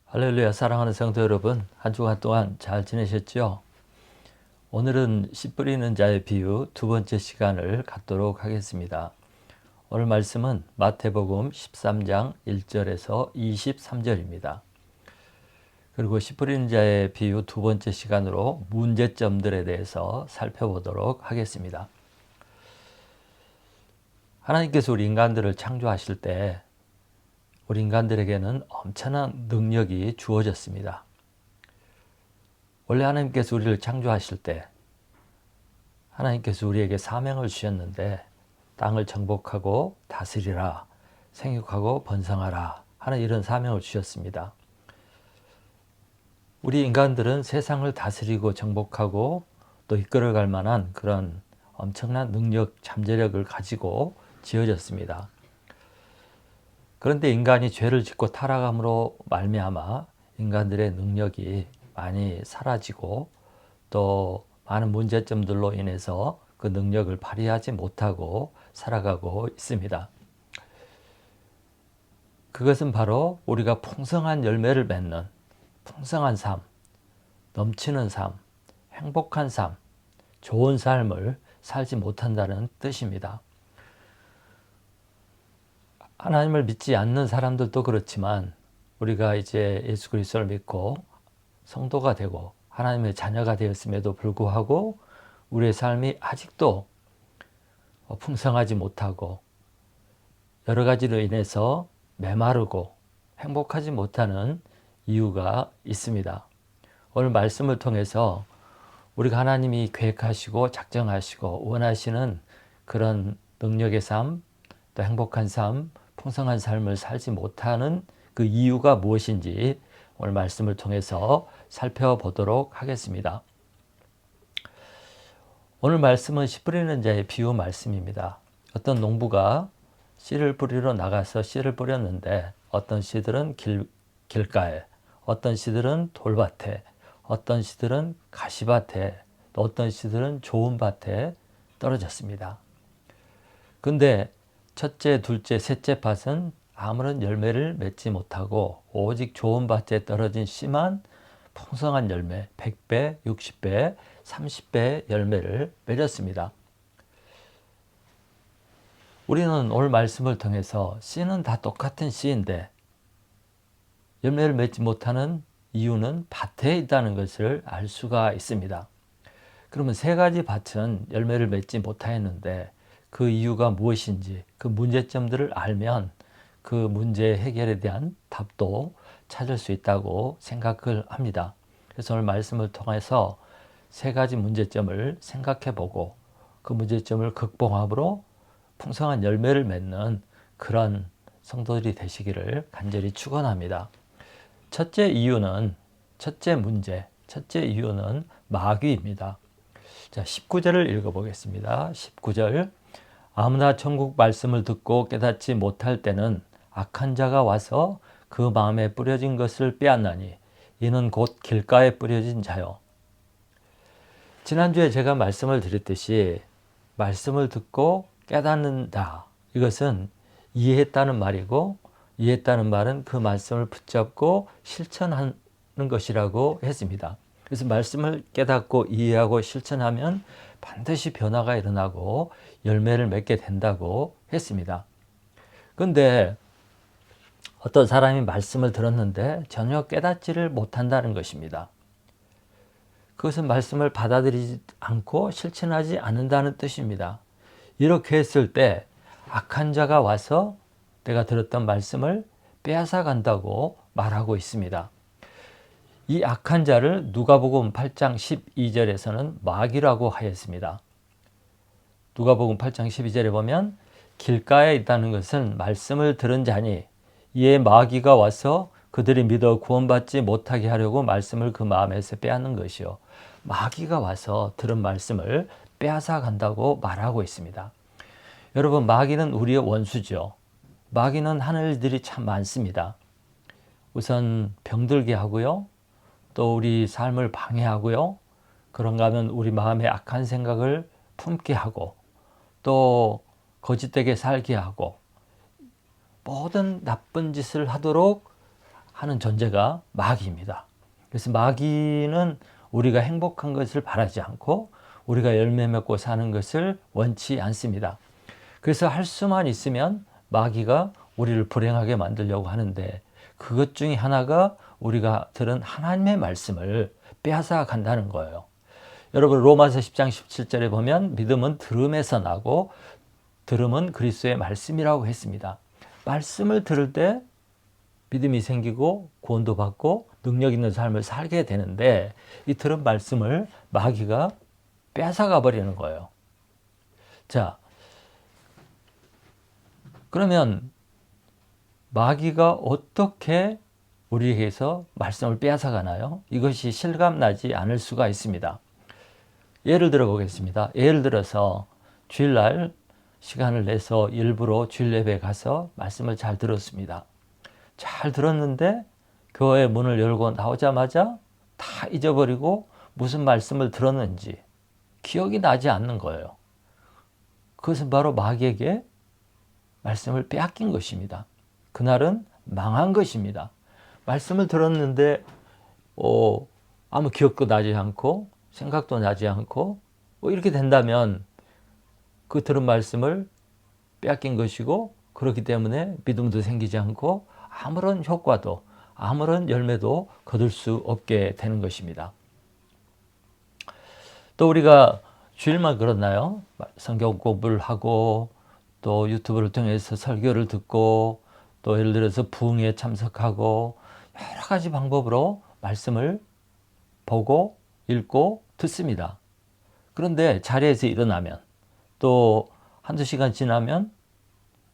할렐루야, 사랑하는 성도 여러분, 한 주간 동안 잘 지내셨죠? 오늘은 씨 뿌리는 자의 비유 두 번째 시간을 갖도록 하겠습니다. 오늘 말씀은 마태복음 13장 1절에서 23절입니다. 그리고 씨 뿌리는 자의 비유 두 번째 시간으로 문제점들에 대해서 살펴보도록 하겠습니다. 하나님께서 우리 인간들을 창조하실 때 우리 인간들에게는 엄청난 능력이 주어졌습니다. 원래 하나님께서 우리를 창조하실 때 하나님께서 우리에게 사명을 주셨는데 땅을 정복하고 다스리라, 생육하고 번성하라 하는 이런 사명을 주셨습니다. 우리 인간들은 세상을 다스리고 정복하고 또 이끌어갈 만한 그런 엄청난 능력, 잠재력을 가지고 지어졌습니다. 그런데 인간이 죄를 짓고 타락함으로 말미암아 인간들의 능력이 많이 사라지고 또 많은 문제점들로 인해서 그 능력을 발휘하지 못하고 살아가고 있습니다. 그것은 바로 우리가 풍성한 열매를 맺는 풍성한 삶, 넘치는 삶, 행복한 삶, 좋은 삶을 살지 못한다는 뜻입니다. 하나님을 믿지 않는 사람들도 그렇지만 우리가 이제 예수 그리스도를 믿고 성도가 되고 하나님의 자녀가 되었음에도 불구하고 우리의 삶이 아직도 풍성하지 못하고 여러 가지로 인해서 메마르고 행복하지 못하는 이유가 있습니다. 오늘 말씀을 통해서 우리가 하나님이 계획하시고 작정하시고 원하시는 그런 능력의 삶, 또 행복한 삶, 풍성한 삶을 살지 못하는 그 이유가 무엇인지 오늘 말씀을 통해서 살펴보도록 하겠습니다. 오늘 말씀은 씨 뿌리는 자의 비유 말씀입니다. 어떤 농부가 씨를 뿌리러 나가서 씨를 뿌렸는데 어떤 씨들은 길가에, 어떤 씨들은 돌밭에, 어떤 씨들은 가시밭에, 또 어떤 씨들은 좋은 밭에 떨어졌습니다. 근데 첫째, 둘째, 셋째 밭은 아무런 열매를 맺지 못하고 오직 좋은 밭에 떨어진 씨만 풍성한 열매, 100배, 60배, 30배 열매를 맺었습니다. 우리는 오늘 말씀을 통해서 씨는 다 똑같은 씨인데 열매를 맺지 못하는 이유는 밭에 있다는 것을 알 수가 있습니다. 그러면 세 가지 밭은 열매를 맺지 못하였는데 그 이유가 무엇인지 그 문제점들을 알면 그 문제 해결에 대한 답도 찾을 수 있다고 생각을 합니다. 그래서 오늘 말씀을 통해서 세 가지 문제점을 생각해 보고 그 문제점을 극복함으로 풍성한 열매를 맺는 그런 성도들이 되시기를 간절히 축원합니다. 첫째 이유는 마귀입니다. 자, 19절을 읽어보겠습니다. 19절. 아무나 천국 말씀을 듣고 깨닫지 못할 때는 악한 자가 와서 그 마음에 뿌려진 것을 빼앗나니 이는 곧 길가에 뿌려진 자요. 지난주에 제가 말씀을 드렸듯이 말씀을 듣고 깨닫는다. 이것은 이해했다는 말이고 이해했다는 말은 그 말씀을 붙잡고 실천하는 것이라고 했습니다. 그래서 말씀을 깨닫고 이해하고 실천하면 반드시 변화가 일어나고 열매를 맺게 된다고 했습니다. 그런데 어떤 사람이 말씀을 들었는데 전혀 깨닫지를 못한다는 것입니다. 그것은 말씀을 받아들이지 않고 실천하지 않는다는 뜻입니다. 이렇게 했을 때 악한 자가 와서 내가 들었던 말씀을 빼앗아 간다고 말하고 있습니다. 이 악한 자를 누가복음 8장 12절에서는 마귀라고 하였습니다. 누가복음 8장 12절에 보면 길가에 있다는 것은 말씀을 들은 자니 이에 마귀가 와서 그들이 믿어 구원받지 못하게 하려고 말씀을 그 마음에서 빼앗는 것이요. 마귀가 와서 들은 말씀을 빼앗아 간다고 말하고 있습니다. 여러분, 마귀는 우리의 원수죠. 마귀는 하는 일들이 참 많습니다. 우선 병들게 하고요. 또 우리 삶을 방해하고요. 그런가 하면 우리 마음에 악한 생각을 품게 하고 또 거짓되게 살게 하고 모든 나쁜 짓을 하도록 하는 존재가 마귀입니다. 그래서 마귀는 우리가 행복한 것을 바라지 않고 우리가 열매 맺고 사는 것을 원치 않습니다. 그래서 할 수만 있으면 마귀가 우리를 불행하게 만들려고 하는데, 그것 중에 하나가 우리가 들은 하나님의 말씀을 빼앗아 간다는 거예요. 여러분, 로마서 10장 17절에 보면 믿음은 들음에서 나고 들음은 그리스도의 말씀이라고 했습니다. 말씀을 들을 때 믿음이 생기고 구원도 받고 능력 있는 삶을 살게 되는데, 이 들은 말씀을 마귀가 뺏어가 버리는 거예요. 자, 그러면 마귀가 어떻게 우리에게서 말씀을 빼앗아 가나요? 이것이 실감나지 않을 수가 있습니다. 예를 들어 보겠습니다. 예를 들어서 주일날 시간을 내서 일부러 주일 예배에 가서 말씀을 잘 들었습니다. 잘 들었는데 교회 문을 열고 나오자마자 다 잊어버리고 무슨 말씀을 들었는지 기억이 나지 않는 거예요. 그것은 바로 마귀에게 말씀을 빼앗긴 것입니다. 그날은 망한 것입니다. 말씀을 들었는데 아무 기억도 나지 않고 생각도 나지 않고 이렇게 된다면 그 들은 말씀을 빼앗긴 것이고, 그렇기 때문에 믿음도 생기지 않고 아무런 효과도 아무런 열매도 거둘 수 없게 되는 것입니다. 또 우리가 주일만 그렇나요? 성경 공부를 하고 또 유튜브를 통해서 설교를 듣고 또 예를 들어서 부흥회에 참석하고 여러 가지 방법으로 말씀을 보고 읽고 듣습니다. 그런데 자리에서 일어나면 또 한두 시간 지나면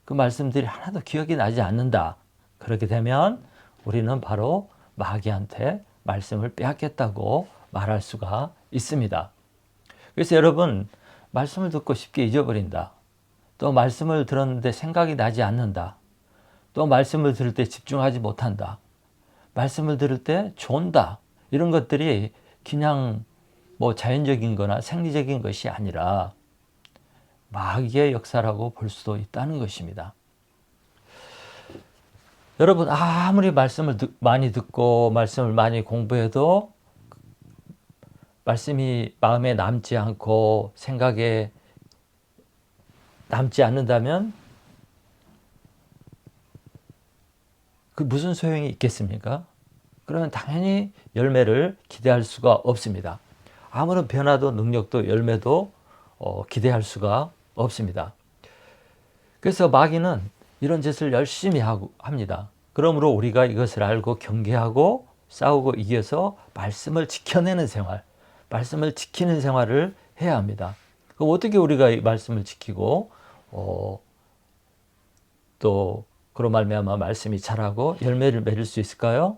그 말씀들이 하나도 기억이 나지 않는다. 그렇게 되면 우리는 바로 마귀한테 말씀을 빼앗겼다고 말할 수가 있습니다. 그래서 여러분, 말씀을 듣고 쉽게 잊어버린다. 또 말씀을 들었는데 생각이 나지 않는다. 또 말씀을 들을 때 집중하지 못한다. 말씀을 들을 때 존다. 이런 것들이 그냥 자연적인 거나 생리적인 것이 아니라 마귀의 역사라고 볼 수도 있다는 것입니다. 여러분, 아무리 말씀을 많이 듣고 말씀을 많이 공부해도 말씀이 마음에 남지 않고 생각에 남지 않는다면 그 무슨 소용이 있겠습니까? 그러면 당연히 열매를 기대할 수가 없습니다. 아무런 변화도 능력도 열매도 기대할 수가 없습니다. 그래서 마귀는 이런 짓을 열심히 합니다. 그러므로 우리가 이것을 알고 경계하고 싸우고 이겨서 말씀을 지켜내는 생활, 말씀을 지키는 생활을 해야 합니다. 그럼 어떻게 우리가 이 말씀을 지키고 또 그로 말미암아 말씀이 자라고 열매를 맺을 수 있을까요?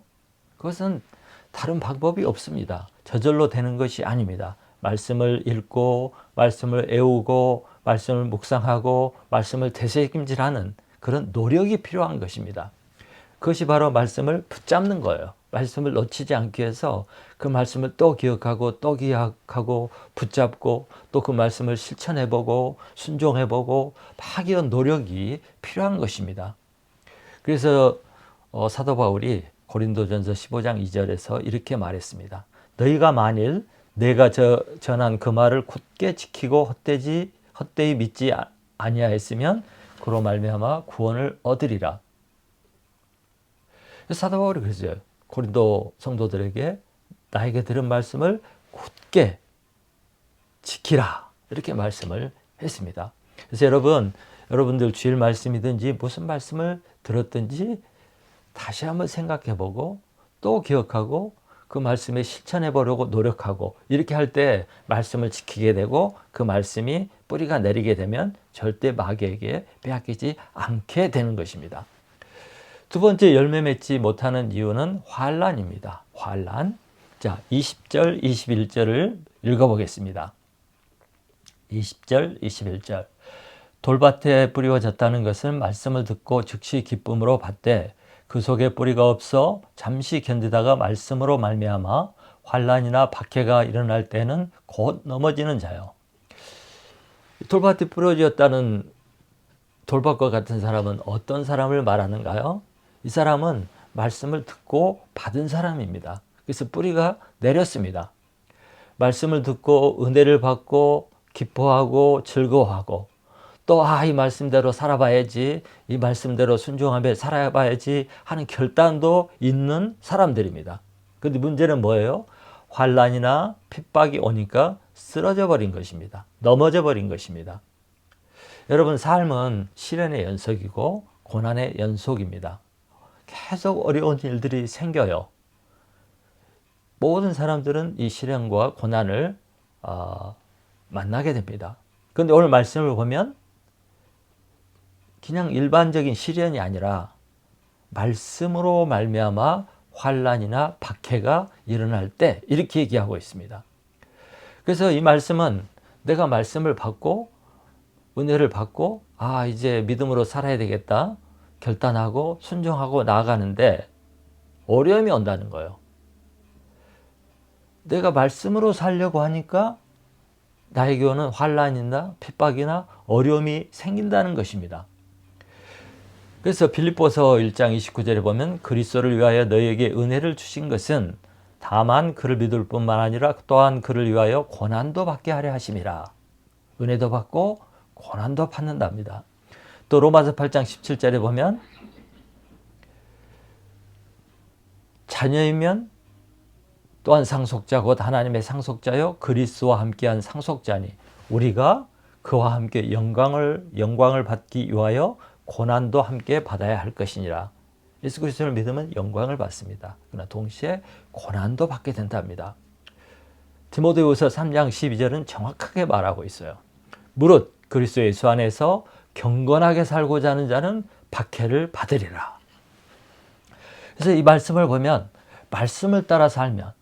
그것은 다른 방법이 없습니다. 저절로 되는 것이 아닙니다. 말씀을 읽고 말씀을 애우고 말씀을 묵상하고 말씀을 되새김질하는 그런 노력이 필요한 것입니다. 그것이 바로 말씀을 붙잡는 거예요. 말씀을 놓치지 않기 위해서 그 말씀을 또 기억하고 또 기억하고 붙잡고 또 그 말씀을 실천해보고 순종해보고 막 이런 노력이 필요한 것입니다. 그래서 사도 바울이 고린도전서 15장 2절에서 이렇게 말했습니다. 너희가 만일 내가 전한 그 말을 굳게 지키고 헛되이 믿지 아니하였으면 그로 말미암아 구원을 얻으리라. 사도 바울이 그랬어요. 고린도 성도들에게 나에게 들은 말씀을 굳게 지키라. 이렇게 말씀을 했습니다. 그래서 여러분들 주일 말씀이든지 무슨 말씀을 들었든지 다시 한번 생각해보고 또 기억하고 그 말씀에 실천해보려고 노력하고 이렇게 할 때 말씀을 지키게 되고 그 말씀이 뿌리가 내리게 되면 절대 마귀에게 빼앗기지 않게 되는 것입니다. 두 번째, 열매 맺지 못하는 이유는 환난입니다. 환난. 자, 20절, 21절을 읽어보겠습니다. 20절, 21절. 돌밭에 뿌리워졌다는 것은 말씀을 듣고 즉시 기쁨으로 받되 그 속에 뿌리가 없어 잠시 견디다가 말씀으로 말미암아 환난이나 박해가 일어날 때는 곧 넘어지는 자요. 돌밭에 뿌려졌다는 돌밭과 같은 사람은 어떤 사람을 말하는가요? 이 사람은 말씀을 듣고 받은 사람입니다. 그래서 뿌리가 내렸습니다. 말씀을 듣고 은혜를 받고 기뻐하고 즐거워하고 또 이 말씀대로 살아봐야지, 이 말씀대로 순종하며 살아봐야지 하는 결단도 있는 사람들입니다. 그런데 문제는 뭐예요? 환난이나 핍박이 오니까 쓰러져 버린 것입니다. 넘어져 버린 것입니다. 여러분, 삶은 시련의 연속이고 고난의 연속입니다. 계속 어려운 일들이 생겨요. 모든 사람들은 이 시련과 고난을 만나게 됩니다. 그런데 오늘 말씀을 보면 그냥 일반적인 시련이 아니라 말씀으로 말미암아 환난이나 박해가 일어날 때 이렇게 얘기하고 있습니다. 그래서 이 말씀은 내가 말씀을 받고 은혜를 받고 이제 믿음으로 살아야 되겠다 결단하고 순종하고 나아가는데 어려움이 온다는 거예요. 내가 말씀으로 살려고 하니까 나에게 오는 환난이나 핍박이나 어려움이 생긴다는 것입니다. 그래서 빌립보서 1장 29절에 보면 그리스도를 위하여 너희에게 은혜를 주신 것은 다만 그를 믿을 뿐만 아니라 또한 그를 위하여 고난도 받게 하려 하심이라. 은혜도 받고 고난도 받는답니다. 또 로마서 8장 17절에 보면 자녀이면 또한 상속자 곧 하나님의 상속자요 그리스도와 함께한 상속자니 우리가 그와 함께 영광을 받기 위하여 고난도 함께 받아야 할 것이니라. 예수 그리스도를 믿으면 영광을 받습니다. 그러나 동시에 고난도 받게 된답니다. 디모데후서 3장 12절은 정확하게 말하고 있어요. 무릇 그리스도 예수 안에서 경건하게 살고자 하는 자는 박해를 받으리라. 그래서 이 말씀을 보면 말씀을 따라 살면,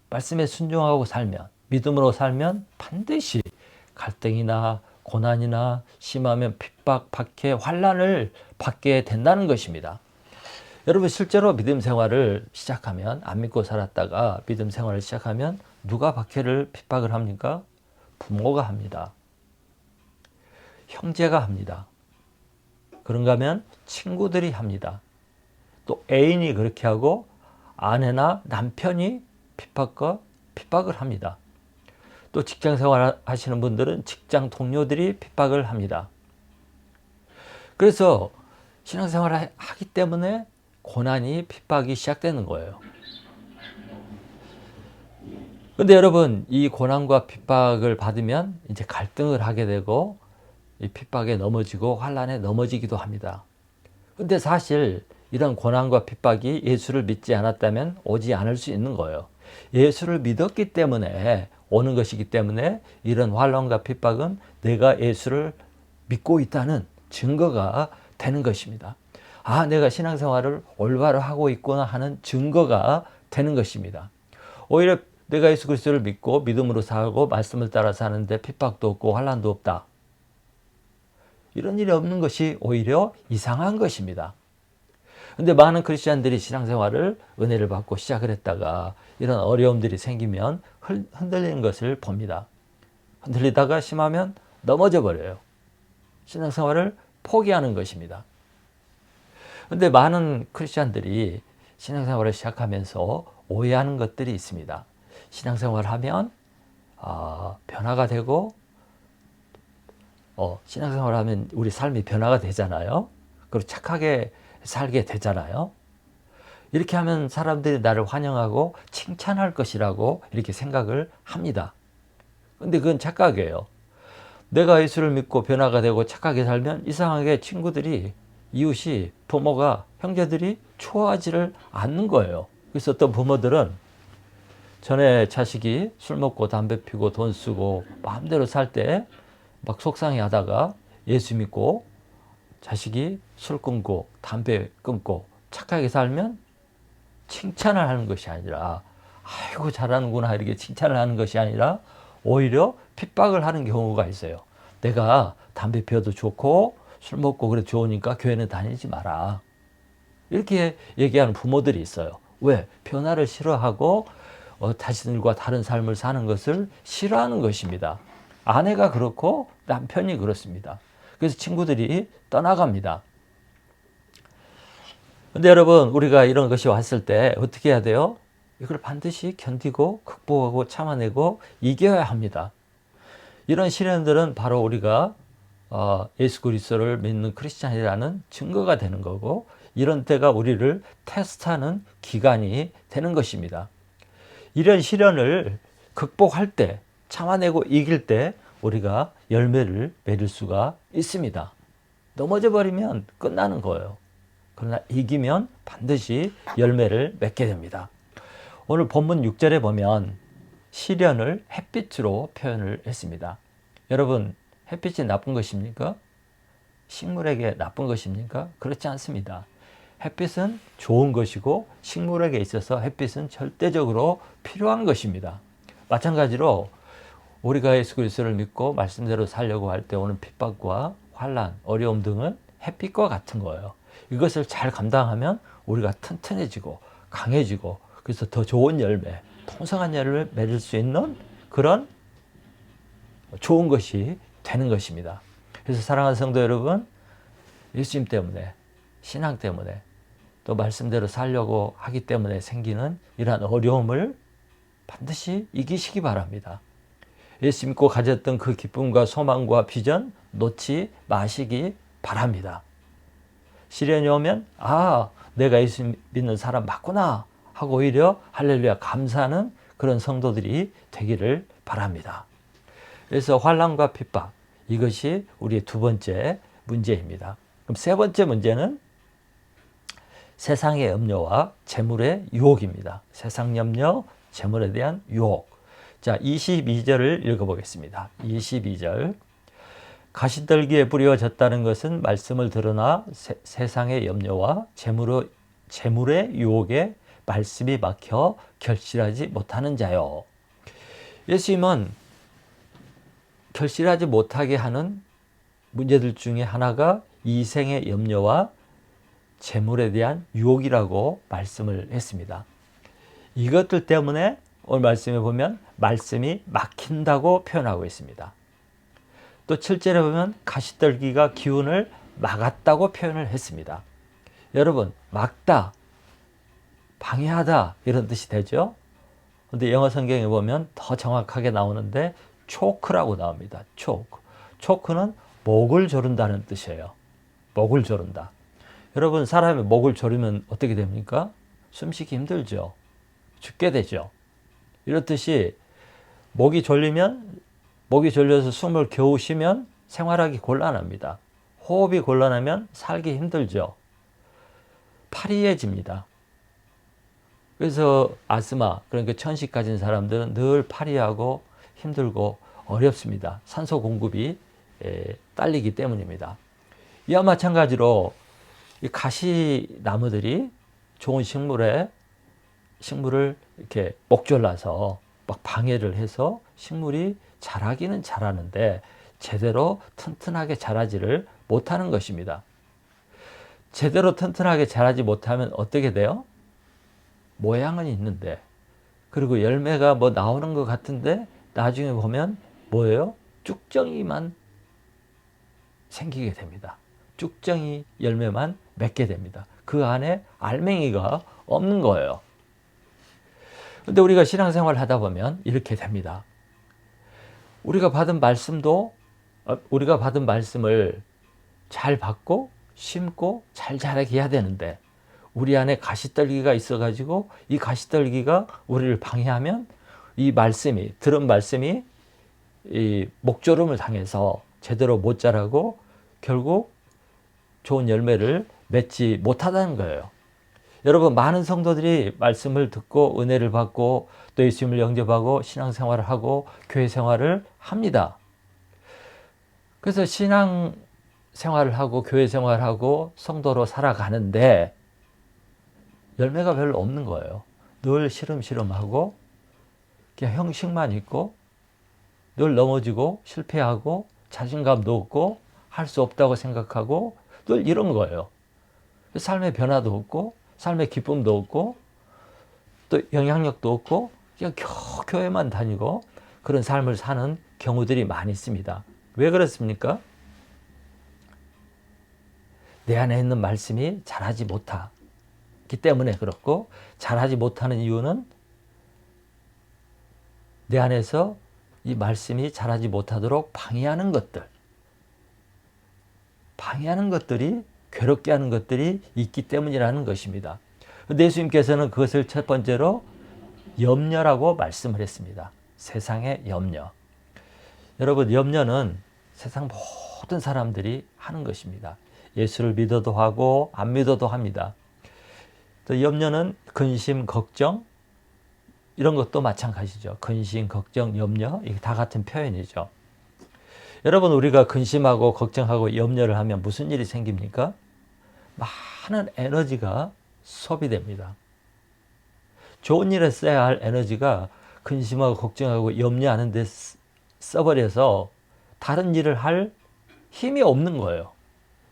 말씀에 순종하고 살면, 믿음으로 살면 반드시 갈등이나 고난이나 심하면 핍박, 박해, 환난을 받게 된다는 것입니다. 여러분, 실제로 믿음 생활을 시작하면, 안 믿고 살았다가 믿음 생활을 시작하면 누가 박해를 핍박을 합니까? 부모가 합니다. 형제가 합니다. 그런가 하면 친구들이 합니다. 또 애인이 그렇게 하고 아내나 남편이 핍박을 합니다. 또 직장 생활 하시는 분들은 직장 동료들이 핍박을 합니다. 그래서 신앙생활을 하기 때문에 고난이 핍박이 시작되는 거예요. 그런데 여러분, 이 고난과 핍박을 받으면 이제 갈등을 하게 되고 이 핍박에 넘어지고 환난에 넘어지기도 합니다. 그런데 사실 이런 고난과 핍박이 예수를 믿지 않았다면 오지 않을 수 있는 거예요. 예수를 믿었기 때문에 오는 것이기 때문에 이런 환난과 핍박은 내가 예수를 믿고 있다는 증거가 되는 것입니다. 내가 신앙생활을 올바로 하고 있구나 하는 증거가 되는 것입니다. 오히려 내가 예수 그리스도를 믿고 믿음으로 살고 말씀을 따라 사는데 핍박도 없고 환난도 없다. 이런 일이 없는 것이 오히려 이상한 것입니다. 그런데 많은 크리스찬들이 신앙생활을 은혜를 받고 시작을 했다가 이런 어려움들이 생기면 흔들리는 것을 봅니다. 흔들리다가 심하면 넘어져 버려요. 신앙생활을 포기하는 것입니다. 그런데 많은 크리스찬들이 신앙생활을 시작하면서 오해하는 것들이 있습니다. 신앙생활을 하면 변화가 되고 신앙생활을 하면 우리 삶이 변화가 되잖아요. 그리고 착하게 살게 되잖아요. 이렇게 하면 사람들이 나를 환영하고 칭찬할 것이라고 이렇게 생각을 합니다. 근데 그건 착각이에요. 내가 예수를 믿고 변화가 되고 착하게 살면 이상하게 친구들이, 이웃이, 부모가, 형제들이 좋아하지를 않는 거예요. 그래서 어떤 부모들은 전에 자식이 술 먹고 담배 피고 돈 쓰고 마음대로 살 때 막 속상해 하다가 예수 믿고 자식이 술 끊고 담배 끊고 착하게 살면 칭찬을 하는 것이 아니라 아이고 잘하는구나 이렇게 칭찬을 하는 것이 아니라 오히려 핍박을 하는 경우가 있어요. 내가 담배 피워도 좋고 술 먹고 그래 좋으니까 교회는 다니지 마라. 이렇게 얘기하는 부모들이 있어요. 왜? 변화를 싫어하고 자신들과 다른 삶을 사는 것을 싫어하는 것입니다. 아내가 그렇고 남편이 그렇습니다. 그래서 친구들이 떠나갑니다. 근데 여러분, 우리가 이런 것이 왔을 때 어떻게 해야 돼요? 이걸 반드시 견디고 극복하고 참아내고 이겨야 합니다. 이런 시련들은 바로 우리가 예수 그리스도를 믿는 크리스찬이라는 증거가 되는 거고, 이런 때가 우리를 테스트하는 기간이 되는 것입니다. 이런 시련을 극복할 때, 참아내고 이길 때 우리가 열매를 맺을 수가 있습니다. 넘어져 버리면 끝나는 거예요. 그러나 이기면 반드시 열매를 맺게 됩니다. 오늘 본문 6절에 보면 시련을 햇빛으로 표현을 했습니다. 여러분, 햇빛이 나쁜 것입니까? 식물에게 나쁜 것입니까? 그렇지 않습니다. 햇빛은 좋은 것이고 식물에게 있어서 햇빛은 절대적으로 필요한 것입니다. 마찬가지로 우리가 예수 그리스도를 믿고 말씀대로 살려고 할 때 오는 핍박과 환난, 어려움 등은 햇빛과 같은 거예요. 이것을 잘 감당하면 우리가 튼튼해지고 강해지고, 그래서 더 좋은 열매, 풍성한 열매를 맺을 수 있는 그런 좋은 것이 되는 것입니다. 그래서 사랑하는 성도 여러분, 예수님 때문에, 신앙 때문에, 또 말씀대로 살려고 하기 때문에 생기는 이러한 어려움을 반드시 이기시기 바랍니다. 예수 믿고 가졌던 그 기쁨과 소망과 비전 놓지 마시기 바랍니다. 시련이 오면 내가 예수 믿는 사람 맞구나 하고 오히려 할렐루야 감사하는 그런 성도들이 되기를 바랍니다. 그래서 환난과 핍박, 이것이 우리의 두 번째 문제입니다. 그럼 세 번째 문제는 세상의 염려와 재물의 유혹입니다. 세상 염려, 재물에 대한 유혹. 자, 22절을 읽어보겠습니다. 22절. 가시떨기에 뿌려졌다는 것은 말씀을 들으나 세상의 염려와 재물의 유혹에 말씀이 막혀 결실하지 못하는 자요. 예수님은 결실하지 못하게 하는 문제들 중에 하나가 이생의 염려와 재물에 대한 유혹이라고 말씀을 했습니다. 이것들 때문에 오늘 말씀에 보면 말씀이 막힌다고 표현하고 있습니다. 또 7절에 보면 가시떨기가 기운을 막았다고 표현을 했습니다. 여러분, 막다, 방해하다 이런 뜻이 되죠. 그런데 영어 성경에 보면 더 정확하게 나오는데 초크라고 나옵니다. 초크는 목을 조른다는 뜻이에요. 목을 조른다. 여러분, 사람이 목을 조르면 어떻게 됩니까? 숨쉬기 힘들죠. 죽게 되죠. 이렇듯이 목이 졸려서 숨을 겨우 쉬면 생활하기 곤란합니다. 호흡이 곤란하면 살기 힘들죠. 파리해집니다. 그래서 아스마, 그러니까 천식 가진 사람들은 늘 파리하고 힘들고 어렵습니다. 산소 공급이 딸리기 때문입니다. 이와 마찬가지로 이 가시나무들이 좋은 식물을 이렇게 목졸라서 막 방해를 해서 식물이 자라기는 자라는데 제대로 튼튼하게 자라지를 못하는 것입니다. 제대로 튼튼하게 자라지 못하면 어떻게 돼요? 모양은 있는데, 그리고 열매가 뭐 나오는 것 같은데 나중에 보면 뭐예요? 쭉정이만 생기게 됩니다. 쭉정이 열매만 맺게 됩니다. 그 안에 알맹이가 없는 거예요. 근데 우리가 신앙생활을 하다 보면 이렇게 됩니다. 우리가 받은 말씀을 잘 받고 심고 잘 자라게 해야 되는데, 우리 안에 가시떨기가 있어가지고 이 가시떨기가 우리를 방해하면 들은 말씀이 이 목조름을 당해서 제대로 못 자라고 결국 좋은 열매를 맺지 못하다는 거예요. 여러분, 많은 성도들이 말씀을 듣고 은혜를 받고 또 예수님을 영접하고 신앙생활을 하고 교회 생활을 합니다. 그래서 신앙생활을 하고 교회 생활을 하고 성도로 살아가는데 열매가 별로 없는 거예요. 늘 시름시름하고 그냥 형식만 있고 늘 넘어지고 실패하고 자신감도 없고 할 수 없다고 생각하고 늘 이런 거예요. 삶의 변화도 없고 삶의 기쁨도 없고 또 영향력도 없고 그냥 교회만 다니고 그런 삶을 사는 경우들이 많이 있습니다. 왜 그렇습니까? 내 안에 있는 말씀이 자라지 때문에 그렇고, 잘하지 못하는 이유는 내 안에서 이 말씀이 잘하지 못하도록 방해하는 것들이 괴롭게 하는 것들이 있기 때문이라는 것입니다. 근데 예수님께서는 그것을 첫 번째로 염려라고 말씀을 했습니다. 세상의 염려. 여러분, 염려는 세상 모든 사람들이 하는 것입니다. 예수를 믿어도 하고 안 믿어도 합니다. 또 염려는 근심, 걱정 이런 것도 마찬가지죠. 근심, 걱정, 염려 이게 다 같은 표현이죠. 여러분, 우리가 근심하고 걱정하고 염려를 하면 무슨 일이 생깁니까? 많은 에너지가 소비됩니다. 좋은 일에 써야 할 에너지가 근심하고 걱정하고 염려하는 데 써버려서 다른 일을 할 힘이 없는 거예요.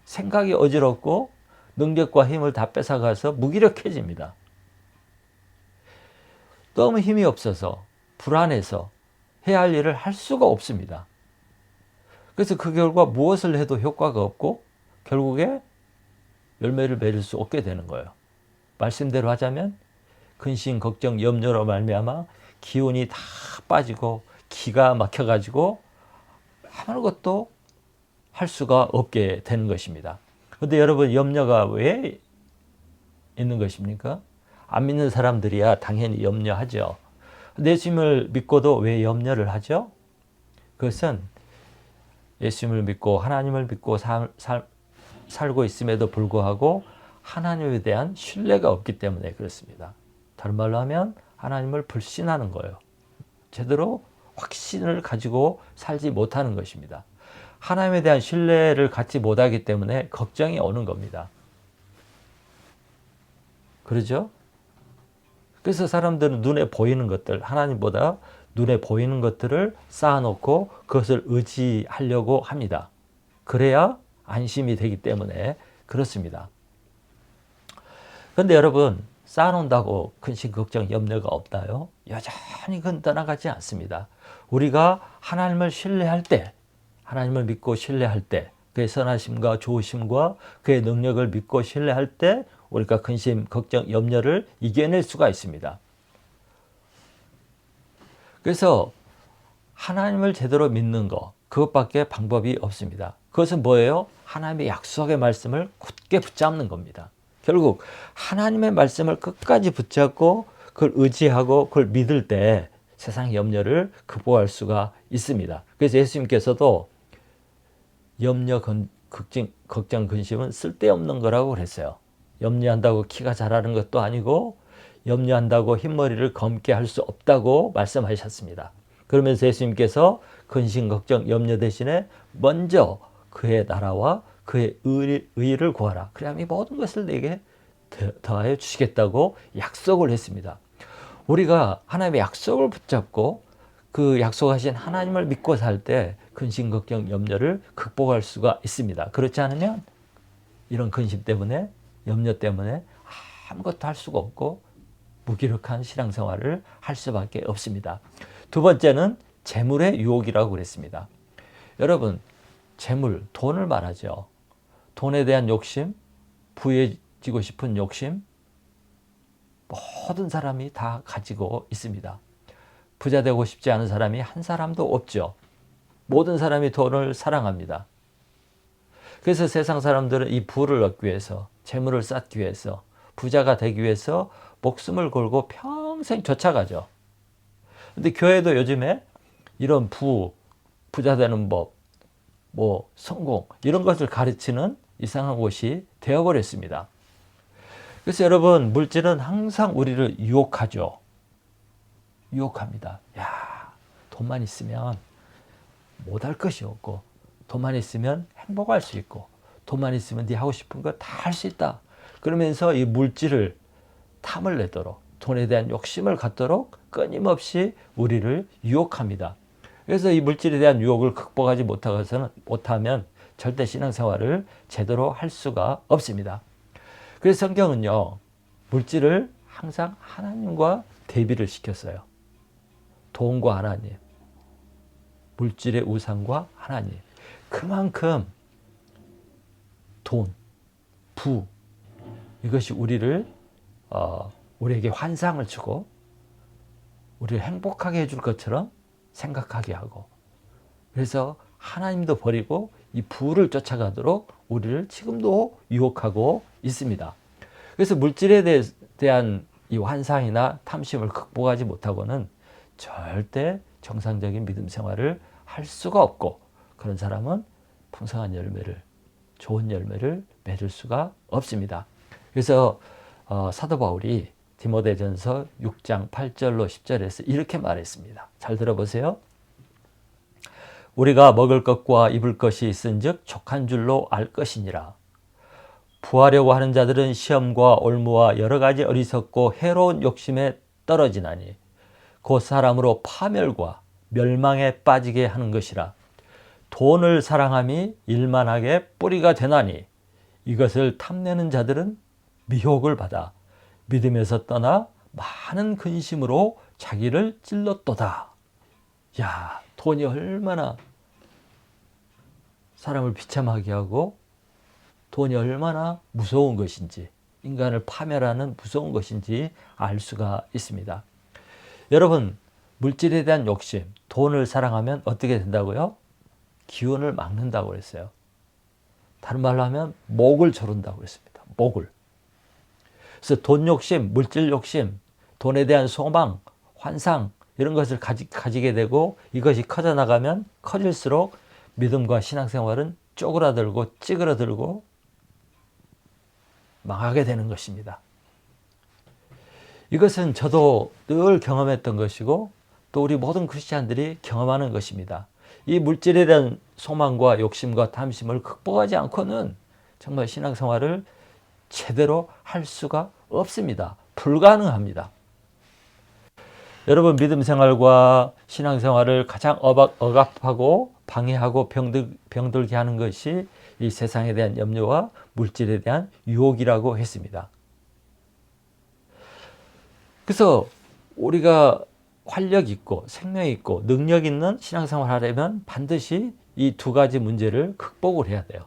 생각이 어지럽고 능력과 힘을 다 뺏어가서 무기력해집니다. 너무 힘이 없어서 불안해서 해야 할 일을 할 수가 없습니다. 그래서 그 결과 무엇을 해도 효과가 없고 결국에 열매를 맺을 수 없게 되는 거예요. 말씀대로 하자면 근심, 걱정, 염려로 말미암아 기운이 다 빠지고 기가 막혀가지고 아무것도 할 수가 없게 되는 것입니다. 그런데 여러분, 염려가 왜 있는 것입니까? 안 믿는 사람들이야 당연히 염려하죠. 예수님을 믿고도 왜 염려를 하죠? 그것은 예수님을 믿고 하나님을 믿고 살고 있음에도 불구하고 하나님에 대한 신뢰가 없기 때문에 그렇습니다. 다른 말로 하면 하나님을 불신하는 거예요. 제대로 확신을 가지고 살지 못하는 것입니다. 하나님에 대한 신뢰를 갖지 못하기 때문에 걱정이 오는 겁니다. 그렇죠? 그래서 사람들은 눈에 보이는 것들, 하나님보다 눈에 보이는 것들을 쌓아놓고 그것을 의지하려고 합니다. 그래야 안심이 되기 때문에 그렇습니다. 그런데 여러분, 쌓아놓는다고 근심, 걱정, 염려가 없나요? 여전히 그건 떠나가지 않습니다. 우리가 하나님을 신뢰할 때, 하나님을 믿고 신뢰할 때, 그의 선하심과 좋으심과 그의 능력을 믿고 신뢰할 때 우리가 근심, 걱정, 염려를 이겨낼 수가 있습니다. 그래서 하나님을 제대로 믿는 것, 그것밖에 방법이 없습니다. 그것은 뭐예요? 하나님의 약속의 말씀을 굳게 붙잡는 겁니다. 결국 하나님의 말씀을 끝까지 붙잡고 그걸 의지하고 그걸 믿을 때 세상의 염려를 극복할 수가 있습니다. 그래서 예수님께서도 염려, 걱정, 근심은 쓸데없는 거라고 그랬어요. 염려한다고 키가 자라는 것도 아니고 염려한다고 흰머리를 검게 할 수 없다고 말씀하셨습니다. 그러면서 예수님께서 근심, 걱정, 염려 대신에 먼저 그의 나라와 그의 의를 구하라. 그래야 이 모든 것을 내게 더하여 주시겠다고 약속을 했습니다. 우리가 하나님의 약속을 붙잡고 그 약속하신 하나님을 믿고 살 때 근심, 걱정, 염려를 극복할 수가 있습니다. 그렇지 않으면 이런 근심 때문에, 염려 때문에 아무것도 할 수가 없고 무기력한 신앙생활을 할 수밖에 없습니다. 두 번째는 재물의 유혹이라고 그랬습니다. 여러분, 재물, 돈을 말하죠. 돈에 대한 욕심, 부해지고 싶은 욕심, 모든 사람이 다 가지고 있습니다. 부자 되고 싶지 않은 사람이 한 사람도 없죠. 모든 사람이 돈을 사랑합니다. 그래서 세상 사람들은 이 부를 얻기 위해서, 재물을 쌓기 위해서, 부자가 되기 위해서 목숨을 걸고 평생 쫓아가죠. 근데 교회도 요즘에 이런 부자 되는 법, 성공, 이런 것을 가르치는 이상한 곳이 되어버렸습니다. 그래서 여러분, 물질은 항상 우리를 유혹하죠. 유혹합니다. 야, 돈만 있으면 못할 것이 없고, 돈만 있으면 행복할 수 있고, 돈만 있으면 네 하고 싶은 거 다 할 수 있다. 그러면서 이 물질을 탐을 내도록, 돈에 대한 욕심을 갖도록 끊임없이 우리를 유혹합니다. 그래서 이 물질에 대한 유혹을 극복하지 못하면 절대 신앙생활을 제대로 할 수가 없습니다. 그래서 성경은요, 물질을 항상 하나님과 대비를 시켰어요. 돈과 하나님, 물질의 우상과 하나님. 그만큼 돈, 부, 이것이 우리를 우리에게 환상을 주고 우리를 행복하게 해줄 것처럼 생각하게 하고, 그래서 하나님도 버리고 이 부를 쫓아가도록 우리를 지금도 유혹하고 있습니다. 그래서 물질에 대한 이 환상이나 탐심을 극복하지 못하고는 절대 정상적인 믿음 생활을 할 수가 없고, 그런 사람은 풍성한 열매를, 좋은 열매를 맺을 수가 없습니다. 그래서 사도 바울이 디모데전서 6장 8절로 10절에서 이렇게 말했습니다. 잘 들어보세요. 우리가 먹을 것과 입을 것이 있은즉 족한 줄로 알 것이니라. 부하려고 하는 자들은 시험과 올무와 여러 가지 어리석고 해로운 욕심에 떨어지나니 곧 사람으로 파멸과 멸망에 빠지게 하는 것이라. 돈을 사랑함이 일만하게 뿌리가 되나니 이것을 탐내는 자들은 미혹을 받아 믿음에서 떠나 많은 근심으로 자기를 찔렀도다. 야, 돈이 얼마나 사람을 비참하게 하고 돈이 얼마나 무서운 것인지, 인간을 파멸하는 무서운 것인지 알 수가 있습니다. 여러분, 물질에 대한 욕심, 돈을 사랑하면 어떻게 된다고요? 기운을 막는다고 그랬어요. 다른 말로 하면 목을 조른다고 그랬습니다. 목을. 그래서 돈 욕심, 물질 욕심, 돈에 대한 소망, 환상 이런 것을 가지게 되고, 이것이 커져나가면 커질수록 믿음과 신앙생활은 쪼그라들고 찌그러들고 망하게 되는 것입니다. 이것은 저도 늘 경험했던 것이고 또 우리 모든 크리스찬들이 경험하는 것입니다. 이 물질에 대한 소망과 욕심과 탐심을 극복하지 않고는 정말 신앙생활을 제대로 할 수가 없습니다. 불가능합니다. 여러분, 믿음 생활과 신앙생활을 가장 억압하고 방해하고 병들게 하는 것이 이 세상에 대한 염려와 물질에 대한 유혹이라고 했습니다. 그래서 우리가 활력 있고 생명 있고 능력 있는 신앙생활을 하려면 반드시 이 두 가지 문제를 극복을 해야 돼요.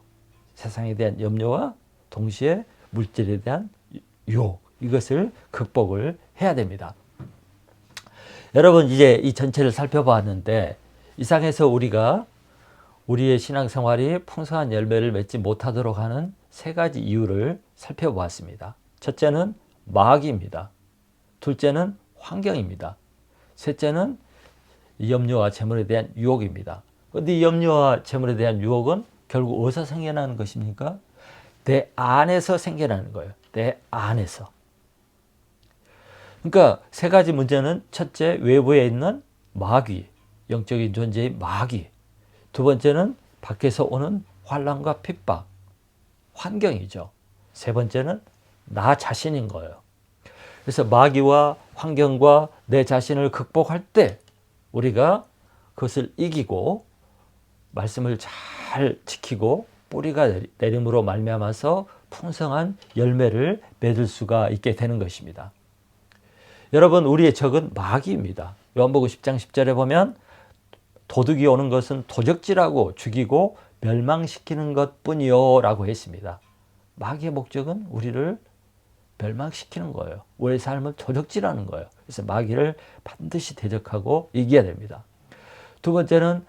세상에 대한 염려와 동시에 물질에 대한 유혹, 이것을 극복을 해야 됩니다. 여러분, 이제 이 전체를 살펴봤는데 이 상에서 우리가 우리의 신앙생활이 풍성한 열매를 맺지 못하도록 하는 세 가지 이유를 살펴보았습니다. 첫째는 마귀입니다. 둘째는 환경입니다. 셋째는 염려와 재물에 대한 유혹입니다. 그런데 이 염려와 재물에 대한 유혹은 결국 어디서 생겨나는 것입니까? 내 안에서 생겨나는 거예요. 내 안에서. 그러니까 세 가지 문제는, 첫째, 외부에 있는 마귀, 영적인 존재의 마귀. 두 번째는 밖에서 오는 환난과 핍박, 환경이죠. 세 번째는 나 자신인 거예요. 그래서 마귀와 환경과 내 자신을 극복할 때 우리가 그것을 이기고 말씀을 잘 지키고 뿌리가 내림으로 말미암아서 풍성한 열매를 맺을 수가 있게 되는 것입니다. 여러분, 우리의 적은 마귀입니다. 요한복음 10장 10절에 보면 도둑이 오는 것은 도적질하고 죽이고 멸망시키는 것뿐이요 라고 했습니다. 마귀의 목적은 우리를 멸망시키는 거예요. 우리의 삶을 도적질하는 거예요. 그래서 마귀를 반드시 대적하고 이겨야 됩니다. 두 번째는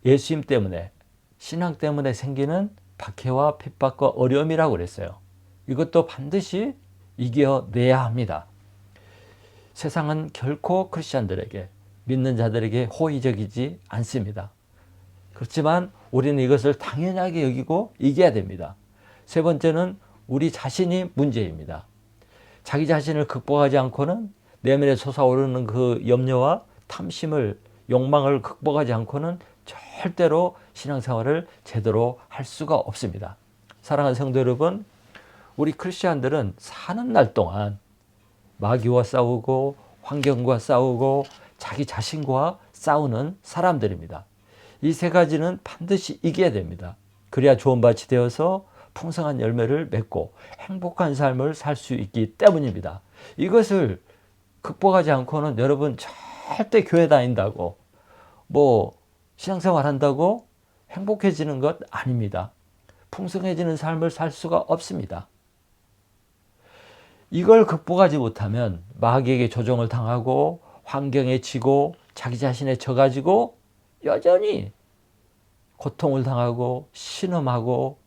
예수님 때문에, 신앙 때문에 생기는 박해와 핍박과 어려움이라고 그랬어요. 이것도 반드시 이겨내야 합니다. 세상은 결코 크리스찬들에게, 믿는 자들에게 호의적이지 않습니다. 그렇지만 우리는 이것을 당연하게 여기고 이겨야 됩니다. 세 번째는 우리 자신이 문제입니다. 자기 자신을 극복하지 않고는, 내면에 솟아오르는 그 염려와 탐심을, 욕망을 극복하지 않고는 절대로 신앙생활을 제대로 할 수가 없습니다. 사랑하는 성도 여러분, 우리 크리스찬들은 사는 날 동안 마귀와 싸우고 환경과 싸우고 자기 자신과 싸우는 사람들입니다. 이 세 가지는 반드시 이겨야 됩니다. 그래야 좋은 밭이 되어서 풍성한 열매를 맺고 행복한 삶을 살 수 있기 때문입니다. 이것을 극복하지 않고는 여러분 절대 교회 다닌다고, 신앙생활 한다고 행복해지는 것 아닙니다. 풍성해지는 삶을 살 수가 없습니다. 이걸 극복하지 못하면 마귀에게 조종을 당하고 환경에 지고 자기 자신에 져가지고 여전히 고통을 당하고 신음하고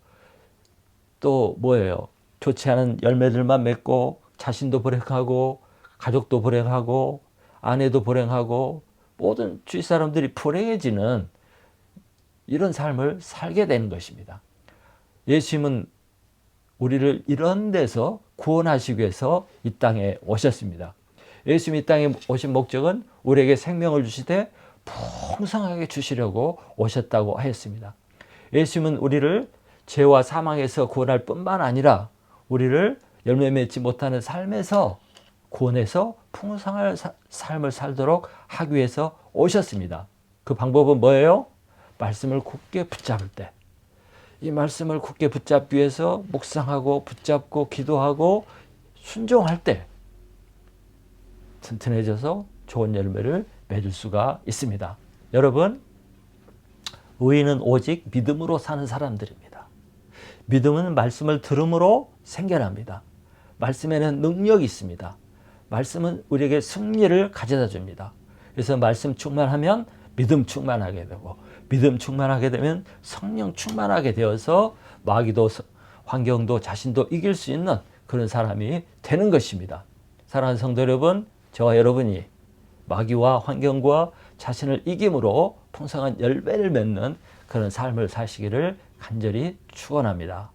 또 뭐예요? 좋지 않은 열매들만 맺고 자신도 불행하고 가족도 불행하고 아내도 불행하고 모든 주위 사람들이 불행해지는 이런 삶을 살게 되는 것입니다. 예수님은 우리를 이런 데서 구원하시기 위해서 이 땅에 오셨습니다. 예수님이 이 땅에 오신 목적은 우리에게 생명을 주시되 풍성하게 주시려고 오셨다고 하였습니다. 예수님은 우리를 죄와 사망에서 구원할 뿐만 아니라 우리를 열매 맺지 못하는 삶에서 구원해서 풍성한 삶을 살도록 하기 위해서 오셨습니다. 그 방법은 뭐예요? 말씀을 굳게 붙잡을 때, 이 말씀을 굳게 붙잡기 위해서 묵상하고 붙잡고 기도하고 순종할 때 튼튼해져서 좋은 열매를 맺을 수가 있습니다. 여러분, 의인은 오직 믿음으로 사는 사람들입니다. 믿음은 말씀을 들음으로 생겨납니다. 말씀에는 능력이 있습니다. 말씀은 우리에게 승리를 가져다 줍니다. 그래서 말씀 충만하면 믿음 충만하게 되고, 믿음 충만하게 되면 성령 충만하게 되어서 마귀도 환경도 자신도 이길 수 있는 그런 사람이 되는 것입니다. 사랑하는 성도 여러분, 저와 여러분이 마귀와 환경과 자신을 이김으로 풍성한 열매를 맺는 그런 삶을 사시기를 간절히 축원합니다.